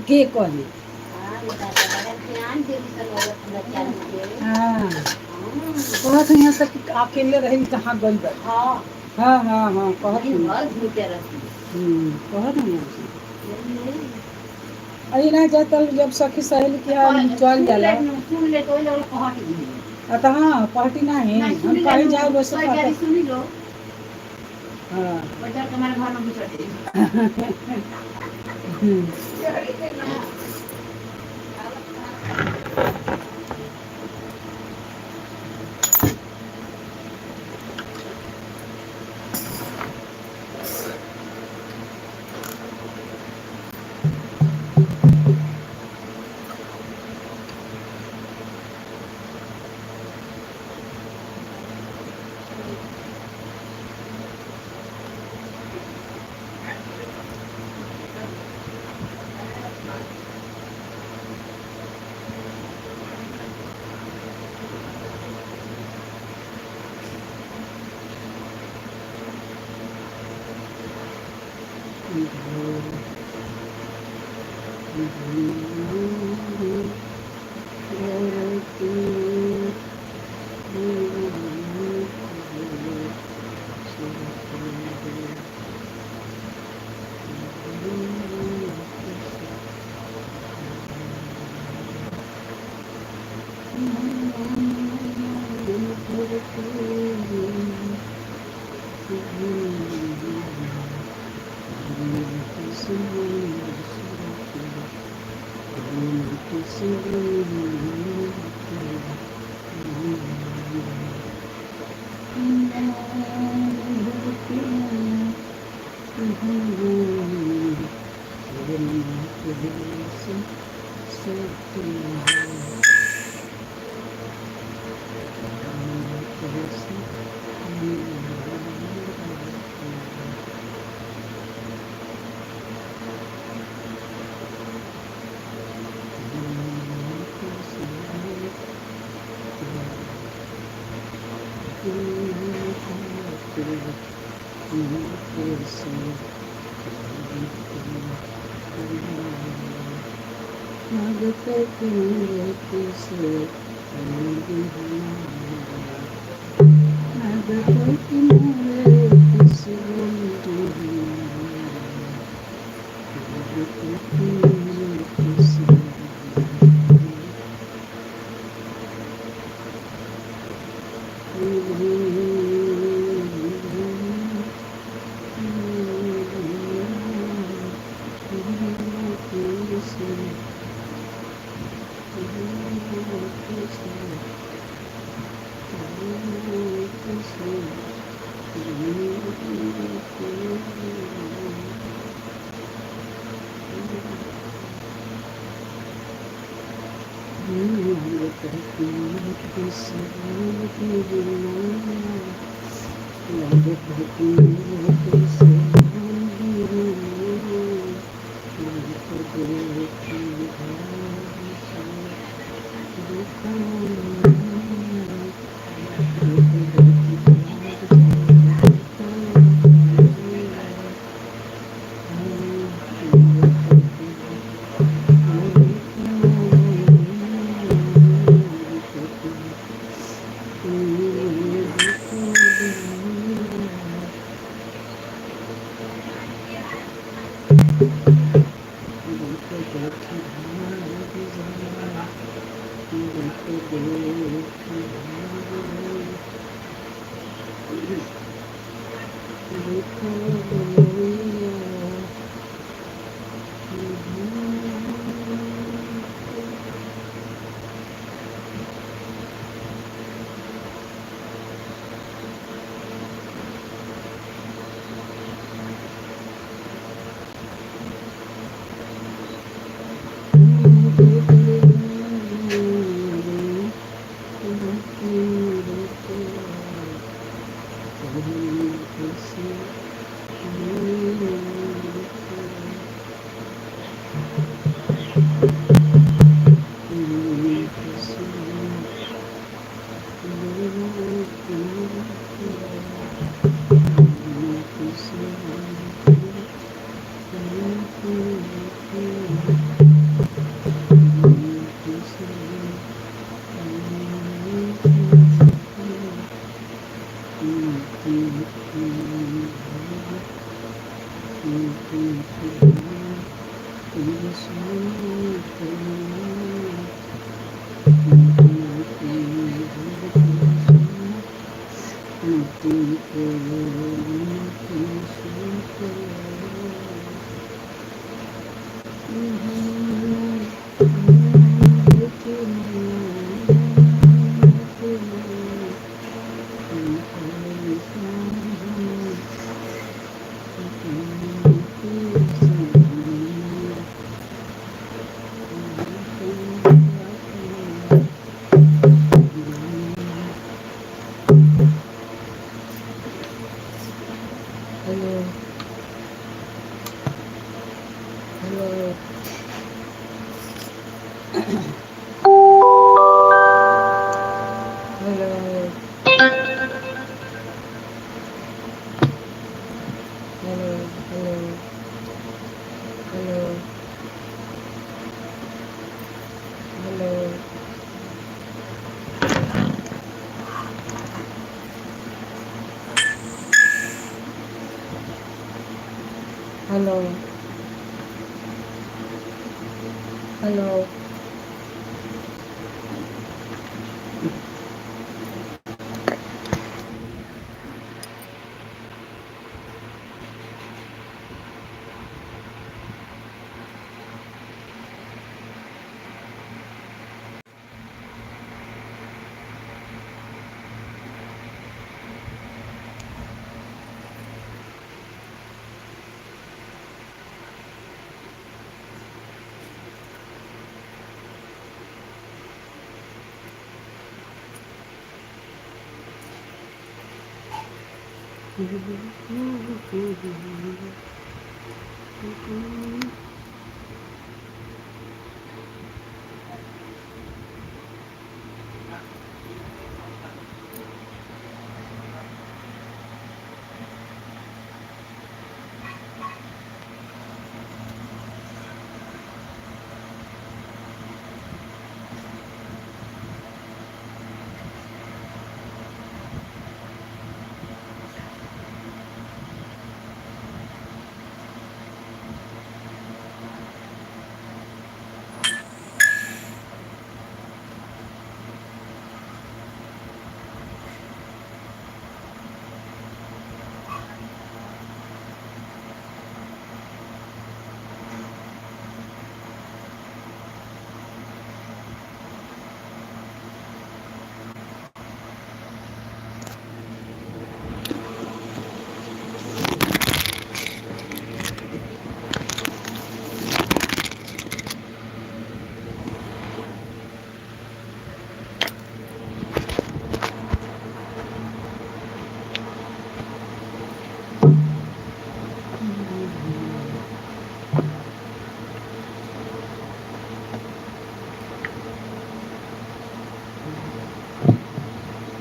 के कही हाँ कहत यहाँ तक अकेले रही कहाँ गई बा हाँ हाँ हाँ कहत कहत अरे ना जाता जब सखी सहेली के यहाँ चल जाला तो हाँ पार्टी नहीं हम कहीं जाओ वैसे सुनी लो हाँ बाजार तुम्हारे घर में घुस Hello. Hello.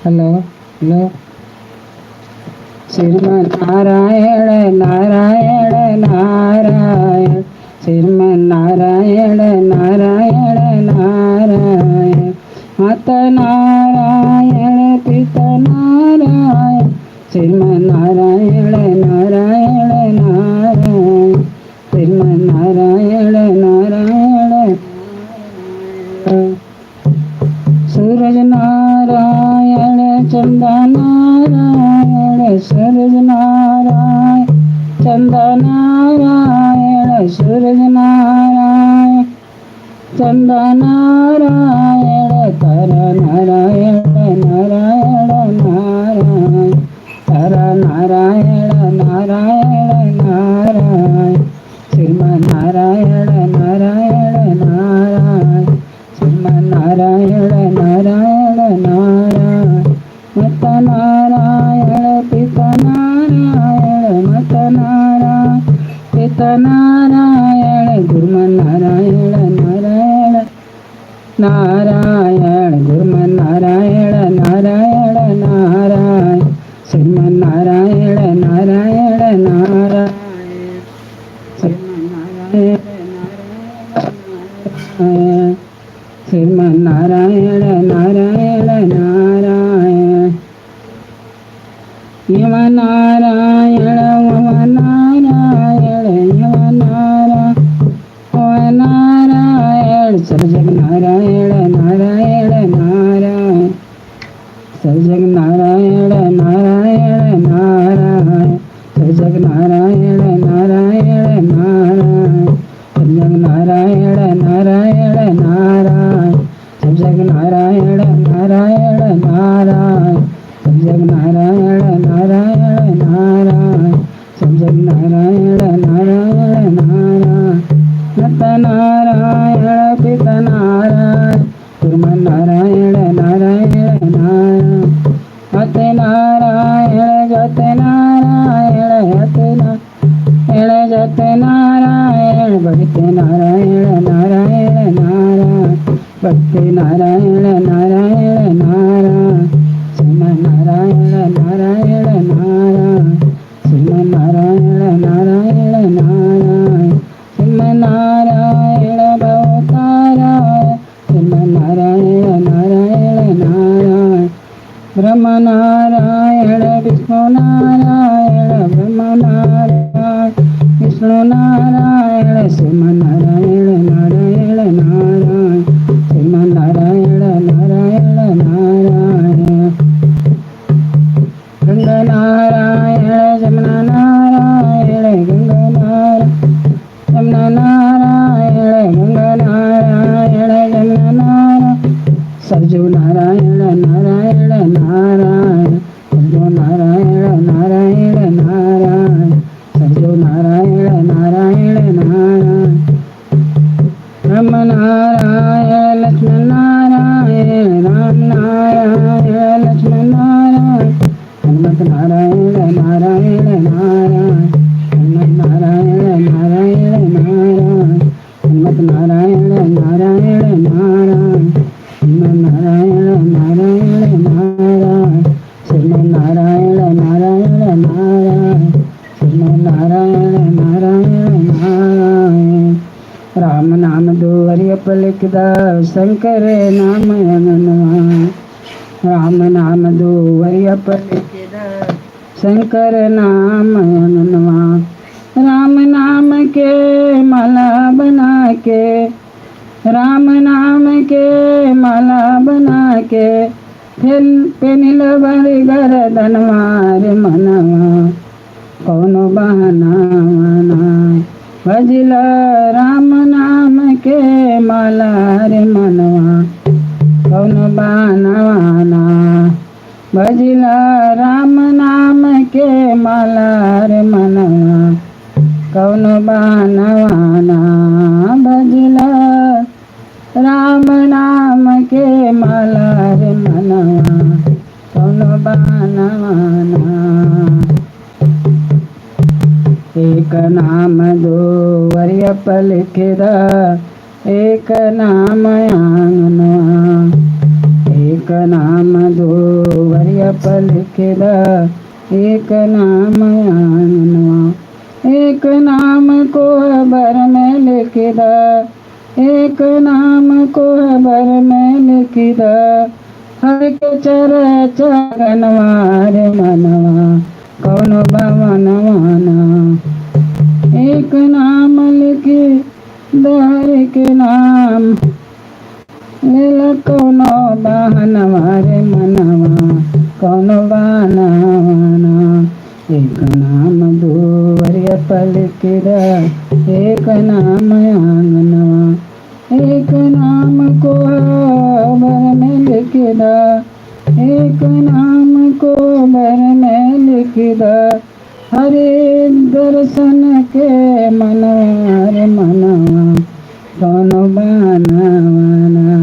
Hello hello Shriman Narayan Narayan Narayan Shriman Narayan Narayan Narayan माता नारायण पिता नारायण श्रीमन नारायण नारायण नारायण श्रीमन नारायण नारायण सूरज नारायण चंदा नारायण सूरज नारायण चंदा नारायण सूरज नारायण चंदा नारायण तारा नारायण नारायण नारायण तारा नारायण नारायण नारायण श्रीमन नारायण नारायण नारायण श्रीमन नारायण नारायण नारायण माता नारायण पिता नारायण माता नारायण पिता नारायण गुरुमन नारायण नारायण नारायण गुरुमन नारायण नारायण नारायण श्रीमन नारायण नारायण नारायण श्रीमन नारायण नारायण श्रीमन नारायण नारायण नारायण नारायण नारायण सब जग नारायण नारायण नारायण सब जग नारायण नारायण नारायण माता नारायण पिता नारायण कुर्म नारायण नारायण नारायण अते नारायण जते नारायण अते नारायण जते नारायण भक्ति नारायण नारायण नारायण भक्ति नारायण नारायण नारायण श्रीमन नारायण नारायण नारायण श्रीमन नारायण नारायण नारायण श्रीमन नारायण भवताराय श्रीमन नारायण नारायण नारायण ब्रह्म नारायण विष्णु नारायण ब्रह्म नारायण विष्णु नारायण श्रीमन नारायण नारायण नारायण श्रीमन नारायण नारायण नारायण गंगा नारायण जमुना नारायण गंगा नारायण जमुना नारायण गंगा नारायण जमुना नारायण सरजू नारायण नारायण नारायण सरजू नारायण नारायण नारायण सरजू नारायण नारायण नारायण ब्रह्म नारायण लक्ष्मण नारायण राम नारायण लक्ष्मण नारायण हनुमत नारायण नारायण नारायण हनुमत नारायण नारायण नारायण हनुमत नारायण नारायण नारायण नारायण नारायण नारायण श्रीमन नारायण नारायण नारायण श्रीमन नारायण नारायण नारायण राम नाम दुवरिय पलिकदा शंकर नाम अननवा राम नाम दुवरिय पलिकदा शंकर नाम अननवा राम नाम के माला बना के राम नाम के माला बना के फिर पेनिल बड़ी गर्दन मार मनवा कौनो बहाना मना भजिल राम नाम के माला रे मनवा कौनो बहाना वाना भजिल राम नाम के माला रे मनवा कौनो बहाना वाना भजिल राम नाम के माला रे मनवा कौनो बहाना वाना एक नाम दो वरिय पलिखदा एक नाम आंगनवा एक नाम दो वरिय पलिखदा एक नाम आंगनवा एक नाम को बर में लिखदा एक नाम को बर में लिखदा हर के चर चगनवार मनवा कौनो भवनवाना एक नाम लिखी दर के नाम लील कौनो बहनवारे मनवा कौनो बहनवाना एक नाम दुवरिय पलिकदा एक नाम आंगनवा एक नाम को बर में लिखदा एक नाम को बर में लिखदा हरे दर्शन के मनवार मनवा कौनो बहनवाना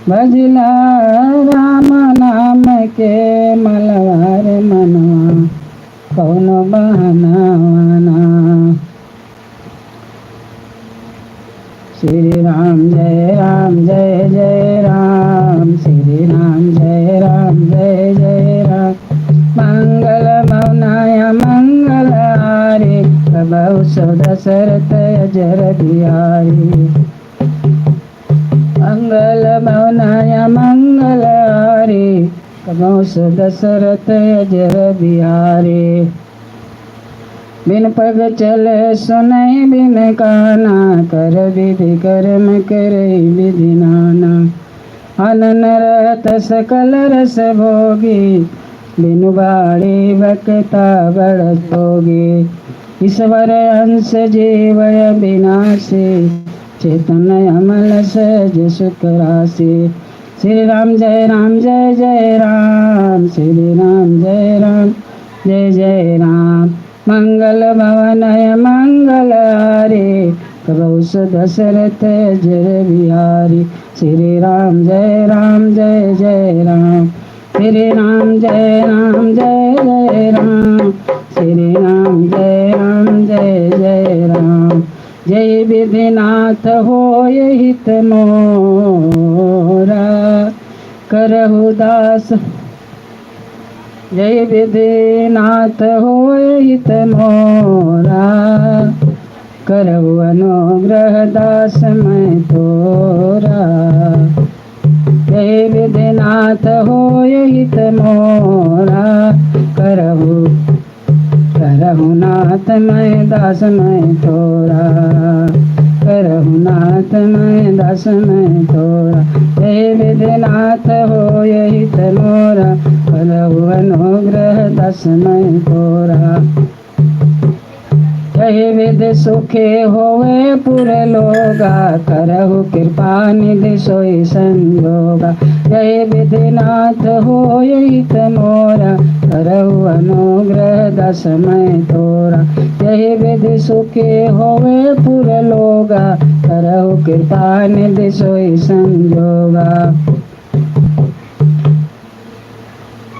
भजिला राम नाम के मलवार मनवा कौनो बहनवाना श्री राम जय राम श्री राम जय राम मंगल मौनाय मंगल हारे प्रभु दशरथ जर बिहारी मंगल मौनाय मंगल हारे प्रभु दशरथ जर बिहारी बिन पग चले सुनई बिन काना कर विधि कर्म करे विधि नाना अनन रहत सकल रस भोगी बिनु बाड़ी बकता बड़ भोगी ईश्वर अंश जीवय विनाशी चेतन अमल सहज सुख राशि श्री राम जय जय राम, श्री राम जय जय राम। मंगल भवनय मंगल हारे, प्रभु दशरथ जय बिहारी। श्री राम जय जय राम, श्री राम जय जय राम, श्री राम जय जय राम। जय विधिनाथ होय हित मोरा, करहु दास। जय विधिनाथ होय हित मोरा, करहु अनुग्रह दास मैं तोरा। जय विधिनाथ होय हित मोरा, करहु नाथ मैं दास मैं तोरा, करहु नाथ मैं दास मैं तोरा। जय विधिनाथ होय हित मोरा, करहु अनुग्रह दास मैं तोरा। जय विधि सुखे होवे पुर लोगा, करहु कृपा निधि सोई संजोगा। जय विधिनाथ होय हित मोरा, करहु अनुग्रह दास मैं तोरा। जय विधि सुखे होवे पुर लोगा, करहु कृपा निधि सोई संजोगा।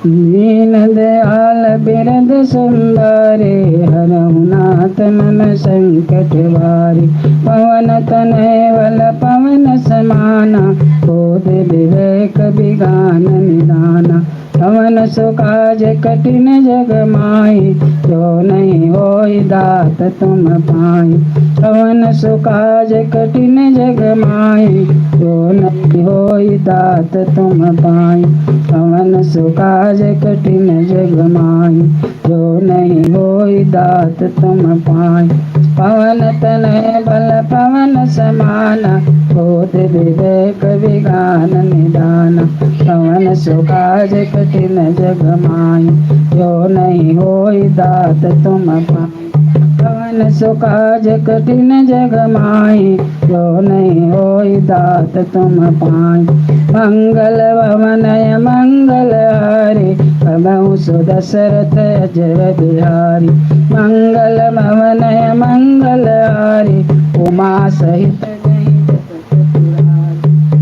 दीन दयाल बिरद सुंदरी, हरहु नाथ मम संकट भारी। पवन तनय बल पवन समाना, बोध विवेक विज्ञान निदाना। पवन सुकाज कठिन जग माई, जो नहीं होई दात तुम पाई। पवन सुकाज कठिन जग माई, जो नहीं होई दात तुम पाई। पवन सुकाज कठिन जग माई, जो नहीं होई दात तुम पाई। पवन तनय बल पवन समाना, बोध विवेक विज्ञान निदाना। पवन सुकाज कठिन जग माई, जो नहीं होई दात तुम पाई। पवन सुकाज कठिन जग माई, जो नहीं होई दात तुम पाई। मंगल भवनय मंगल हारे, प्रभु दशरथ जय बिहारी। मंगल भवनय मंगल हारे, उमा सहित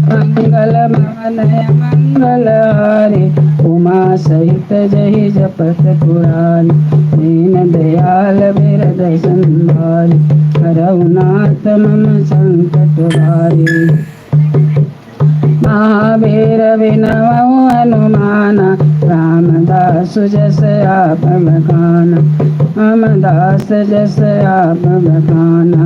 मंगल भवनय मंगल हारे, उमा सहित जय जपत पुरारी। दीन दयाल बिरद संभारी, करहु नाथ मम संकट भारी। महावीर विनवौ हनुमाना, रामदास जस आप बखाना। रामदास जस आप बखाना,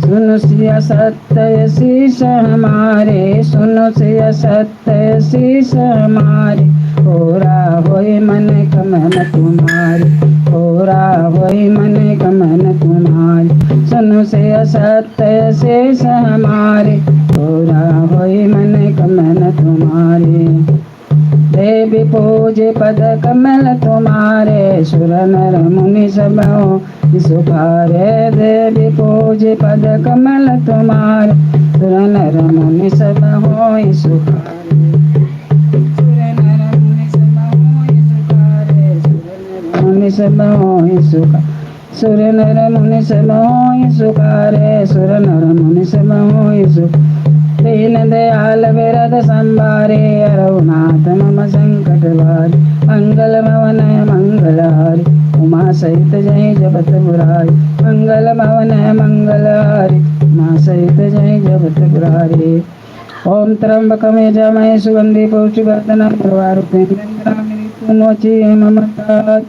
सुनो सिया सत्य शीश हमारे, सुनो सिया सत्य शीश हमारे। होरा होय मन कमन तुम्हारी, होरा होय मन कमन तुम्हारी। सुनो सिया सत्य शीश हमारे, होरा होय मन कमन तुम्हारे। देवी पूजे पद कमल तुम्हारे, सुर नर मुनि सब सुखारे। देवी पूजे पद कमल तुम्हारे, सुर नर मुनि सब होय सुखारे। सुर नर मुनि सब होय सुखारे, मुनि सब होय सुखारे। सुर नर मुनि सब होय सुखारे, सुर नर मुनि सब होय सुखारे। दीन दयाल बिरद संभारे, हरहु नाथ मम संकट भारी। मंगल भवनय मंगल हारी, उमा सहित जय जपत पुरारी। मंगल भवनय मंगल हारी, उमा सहित जय जपत पुरारी। ओम त्र्यंबकं यजामहे सुगंधि पुष्टिवर्धनम् उर्वारुकमिन्द्राणि मृत्युर्मोचये मम तात।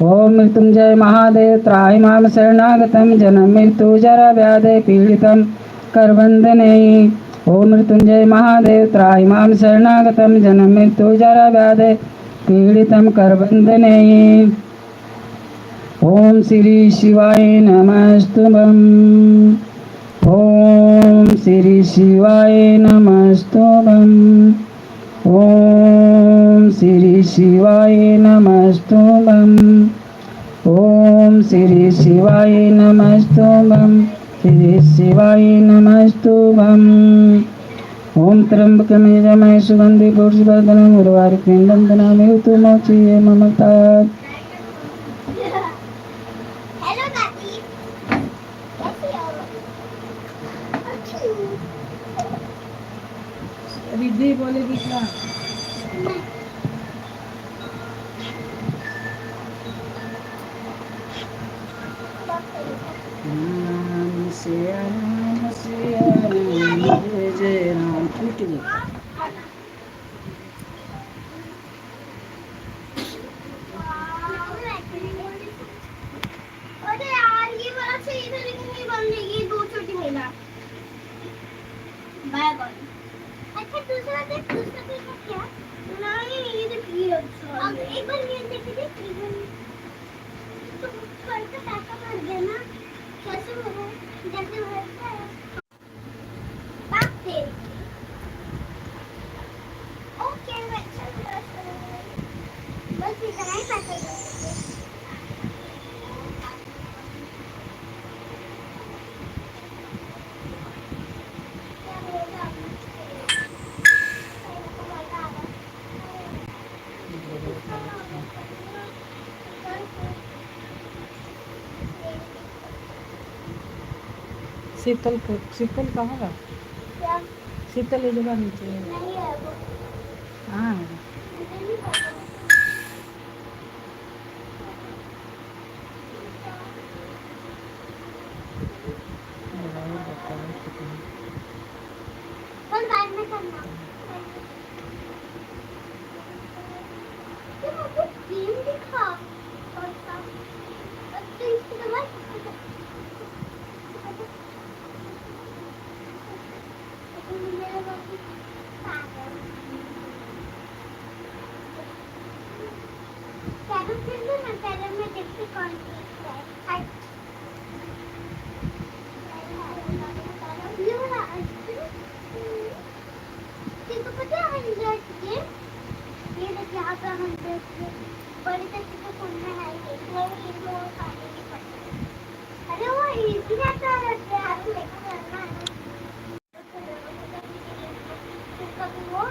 ओम मृत्युंजय महादेव त्राहि मां शरणागतं, जन्म मृत्यु जरा व्याधि पीडितं करवन्दने। ओम मृत्युंजय महादेव त्राहि मां शरणागतं, जन्म मृत्यु जरा व्याधि पीडितं करवन्दने। ओम श्री शिवाय नमस्तुभं, ओम श्री शिवाय नमस्तुभं, ओम श्री शिवाय नमस्तुभं, ओम श्री शिवाय नमस्तुभं, श्री शिवाय नमस्तुभं। ओम त्र्यंबकं यजामहे सुगंधि पुष्टिवर्धनम् उर्वारुकं वन्दनामि ऋतुमोचये ममतात्। हेलो दादी, कैसी हो? रिद्धि बोले दिखला राम सिया राम जय जय राम टूट गई। अरे यार ये वाला सही था लेकिन ये बन गई, ये दो छोटी मिला। Bye bye. अच्छा दूसरा देख क्या? नहीं ये देख ये अच्छा। अब एक बार ये देख तो थोड़ा सा पैसा भर गया ना, कैसे भरा? जैसे भरता है बात दे। ओके मैं चल बस इतना ही पैसा दो। शीतल कहाँ है? क्या? शीतल ये जगह नीचे है। नहीं है वो। हाँ नहीं पता। कल बाद में करना। ये मुझे गेम दिखा। और सा तो इसके बाद मेरा बाकी पागल। कैरम खेल लो ना, कैरम में देखते कौन जीतता है। ये वाला तेको पता है 100 गेम? ये देख यहाँ पे 100 गेम बड़ी तक के फोन में है ये। नहीं ये वो सारे नहीं पता। अरे वो इजी रहता है यार, लेकर करना है। कभी वो